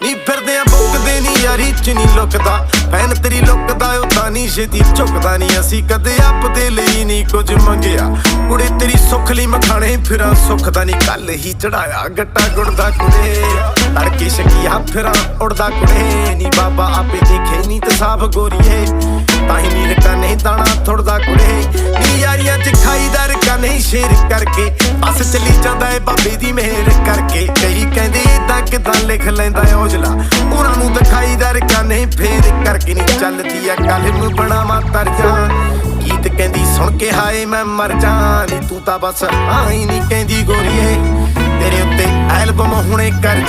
ਨੀ ਫਿਰਦੇ ਆ ਬੁੱਕਦੇ ਨੀ ਯਾਰੀ ਚ ਨੀ ਲੁਕਦਾ ਭੈਣ ਤੇਰੀ ਲੁਕਦਾ ਉਹ ਤਾਂ ਨੀ ਛੇਤੀ ਝੁਕਦਾ ਨੀ ਅਸੀਂ ਕਦੇ ਆਪਦੇ ਲਈ ਨੀ ਕੁਝ ਮੰਗਿਆ ਕੁੜੇ ਤੇਰੀ ਸੁੱਖ ਲਈ ਮਖਾਣੇ ਫਿਰਾਂ ਸੁੱਖ ਦਾ ਨੀ ਕੱਲ ਹੀ ਚੜਾਇਆ ਗੱਟਾ ਗੁੜਦਾ ਕੁੜੇ ਤੜਕੇ ਸ਼ਕੀਆ ਫਿਰਾਂ ਉੜਦਾ ਕੁੜੇ ਨੀ ਬਾਬਾ ਆਪੇ ਦੇਖੇ ਨੀ ਤੇ ਸਾਫ ਗੋਰੀਏ ਤਾਹੀਂ ਨੀ ਰਕਾ ਨਹੀਂ ਦਾਣਾ ਥੁੜਦਾ ਕੁੜੇ ਨੀ ਯਾਰੀਆਂ ਚ ਖਾਈਦਾ ਰਕਾ ਨਹੀਂ ਸ਼ੇਰ ਕਰਕੇ ਬਸ ਚੱਲੀ ਜਾਂਦਾ ਏ ਬਾਬੇ ਦੀ ਮਿਹਰ ਕਰਕੇ ਕਈ ਕਹਿੰਦੇ ਏਦਾਂ ਕਿਦਾਂ ਲਿਖ ਲੈਂਦਾ ਔਜਲਾ ਉਹਨਾਂ ਨੂੰ ਦਿਖਾਈਦਾ ਰਕਾ ਨਹੀਂ ਫੇਰ ਕਰਕੇ ਨੀ ਚੱਲਦੀ ਆ ਕਲਮ ਬਣਾਵਾਂ ਤਰਜਾ ਗੀਤ ਕਹਿੰਦੀ ਸੁਣ ਕੇ ਹਾਏ ਮੈਂ ਮਰ ਜਾ ਨੀ ਤੂੰ ਤਾਂ ਬਸ ਆਈ ਨੀ ਕਹਿੰਦੀ ਗੋਰੀਏ ਤੇਰੇ ਉੱਤੇ ਐਲਬਮ ਹੁਣੇ ਕਰ ਜਾ